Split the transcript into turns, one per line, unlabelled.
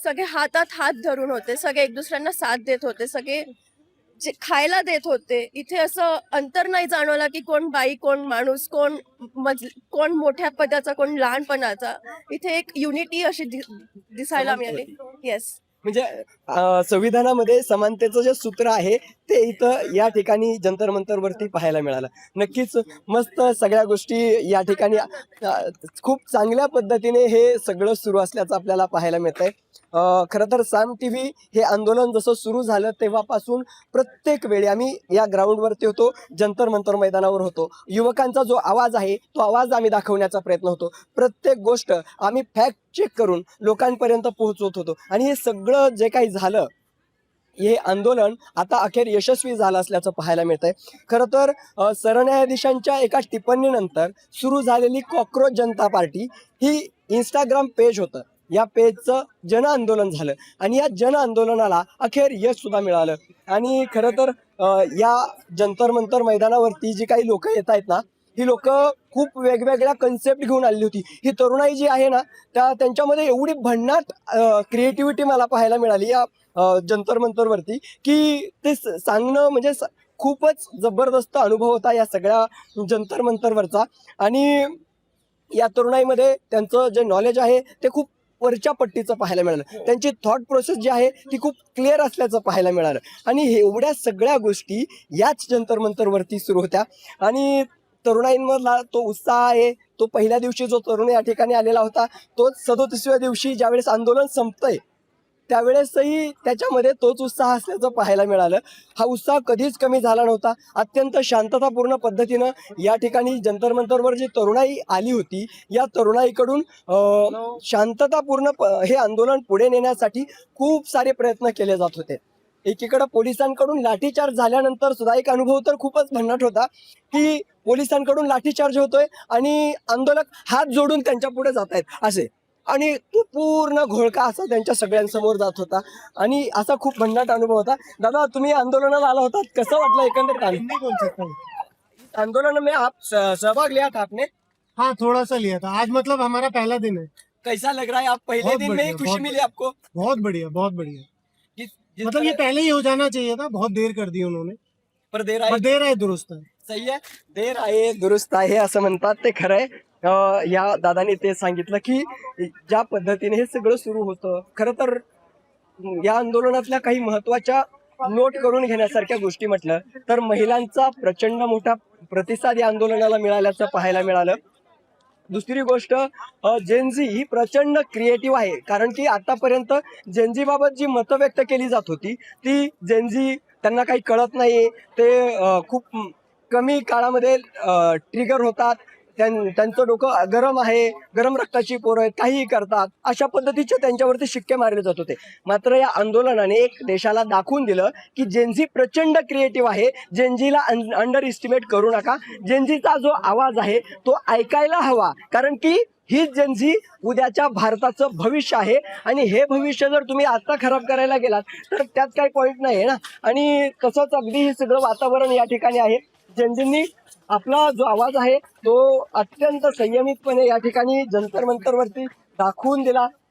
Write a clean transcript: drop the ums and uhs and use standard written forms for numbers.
सगळे हातात हात धरून होते, सगळे एक दुसऱ्यांना साथ देत होते, सगळे जे खायला देत होते. इथे असं अंतर नाही जाणवला की कोण बाई, कोण माणूस, कोण मोठ्या पदाचा, कोण लहानपणाचा. इथे एक युनिटी अशी दिसायला
समानता
मिळाली.
होती.
येस.
म्हणजे संविधानामध्ये समानतेचं जे सूत्र आहे ते इथं या ठिकाणी जंतर मंतरवरती पाहायला मिळालं. नक्कीच मस्त सगळ्या गोष्टी या ठिकाणी खूप चांगल्या पद्धतीने हे सगळं सुरू असल्याचं आपल्याला पाहायला मिळतंय. खरं तर साम टीव्ही हे आंदोलन जसं सुरू झालं तेव्हापासून प्रत्येक वेळी आम्ही या ग्राउंडवरती होतो, जंतर मंतर मैदानावर होतो. युवकांचा जो आवाज आहे तो आवाज आम्ही दाखवण्याचा प्रयत्न होतो. प्रत्येक गोष्ट आम्ही फॅक्ट चेक करून लोकांपर्यंत पोहोचवत होतो आणि हे सगळं जे काही झालं हे आंदोलन आता अखेर यशस्वी झालं असल्याचं पाहायला मिळतंय. खरं तर सरन्यायाधीशांच्या एका टिप्पणीनंतर सुरू झालेली कॉकरोच जनता पार्टी ही इंस्टाग्राम पेज होतं. या पेजचं जन आंदोलन झालं आणि या जन आंदोलनाला अखेर यश सुद्धा मिळालं. आणि खरं तर या जंतर मंतर मैदानावरती जी काही लोक येत आहेत ना, ही लोक खूप वेगवेगळ्या कन्सेप्ट घेऊन आलेली होती. ही तरुणाई जी आहे ना, त्यांच्यामध्ये एवढी भन्नाट क्रिएटिव्हिटी मला पाहायला मिळाली या जंतर मंतरवरती, की ते सांगणं म्हणजे खूपच जबरदस्त अनुभव होता या सगळ्या जंतर मंतरवरचा. आणि या तरुणाईमध्ये त्यांचं जे नॉलेज आहे ते खूप वरच्या पट्टीचं पाहायला मिळालं. त्यांची थॉट प्रोसेस जी आहे ती खूप क्लिअर असल्याचं पाहायला मिळालं. आणि एवढ्या सगळ्या गोष्टी याच जंतर मंतरवरती सुरू होत्या. आणि तरुणाईंमधला तो उत्साह आहे, तो पहिल्या दिवशी जो तरुण या ठिकाणी आलेला होता, तोच 37व्या दिवशी ज्यावेळेस आंदोलन संपतंय त्यावेळेसही त्याच्यामध्ये तोच उत्साह असल्याचं पाहायला मिळालं. हा उत्साह कधीच कमी झाला नव्हता. अत्यंत शांततापूर्ण पद्धतीनं या ठिकाणी जंतर मंतरवर जी तरुणाई आली होती, या तरुणाईकडून शांततापूर्ण हे आंदोलन पुढे नेण्यासाठी खूप सारे प्रयत्न केले जात होते. एकीकडे पोलिसांकडून लाठीचार्ज झाल्यानंतर सुद्धा एक अनुभव तर खूपच भन्नाट होता, की पोलिसांकडून लाठीचार्ज होतोय आणि आंदोलक हात जोडून त्यांच्या पुढे जात आहेत असे. आणि तो पूर्ण घोळका असा त्यांच्या सगळ्यांसमोर जात होता आणि असा खूप भन्नाट अनुभव होता. दादा, तुम्ही आंदोलनाला आला होता, कसं वाटलं एकंदरीत
हिंदी बोल सकता हूँ।
आंदोलन में आप सहभाग लिया था आपने?
हाँ, थोड़ा सा लिया था। आज मतलब हमारा पहला दिन है।
कैसा लग रहा है? आप पहले
बहुत
दिन में ही
बढ़िया,
खुशी
बहुत
मिली आपको?
बहुत बढ़िया, बहुत बढ़िया।
जिस
मतलब ये
तरह-
पहले ही हो जाना चाहिए था, बहुत देर कर दी उन्होंने।
पर देर
पर
आई
देर है दुरुस्त है।
सही आहे, देर आहे दुरुस्त आहे असं म्हणतात ते खरं आहे. या दादाने ते सांगितलं की ज्या पद्धतीने हे सगळं सुरू होतं, खरं तर या आंदोलनातल्या काही महत्वाच्या नोट करून घेण्यासारख्या गोष्टी म्हटलं तर महिलांचा प्रचंड मोठा प्रतिसाद या आंदोलनाला मिळाल्याचं पाहायला मिळालं. दुसरी गोष्ट, जेनझी ही प्रचंड क्रिएटिव्ह आहे. कारण की आतापर्यंत जेनझी बाबत जी मतं व्यक्त केली जात होती ती जेनझी त्यांना काही कळत नाही, ते खूप कमी काळामध्ये ट्रिगर होतात, त्यांचं डोकं गरम आहे, गरम रक्ताची पोरं आहेत, काहीही करतात, अशा पद्धतीचे त्यांच्यावरती शिक्के मारले जात होते. मात्र या आंदोलनाने एक देशाला दाखवून दिलं की जेनझी प्रचंड क्रिएटिव्ह आहे. जेनझीला अंडर इस्टिमेट करू नका. जेनझीचा जो आवाज आहे तो ऐकायला हवा, कारण की ही जेनझी उद्याच्या भारताचं भविष्य आहे. आणि हे भविष्य जर तुम्ही आता खराब करायला गेलात तर त्यात काही पॉईंट नाही आहे ना. आणि तसंच अगदी हे सगळं वातावरण या ठिकाणी आहे. जेनझींनी आपला जो आवाज आहे तो अत्यंत संयमितपणे या ठिकाणी जंतर मंतरवरती दाखवून दिला.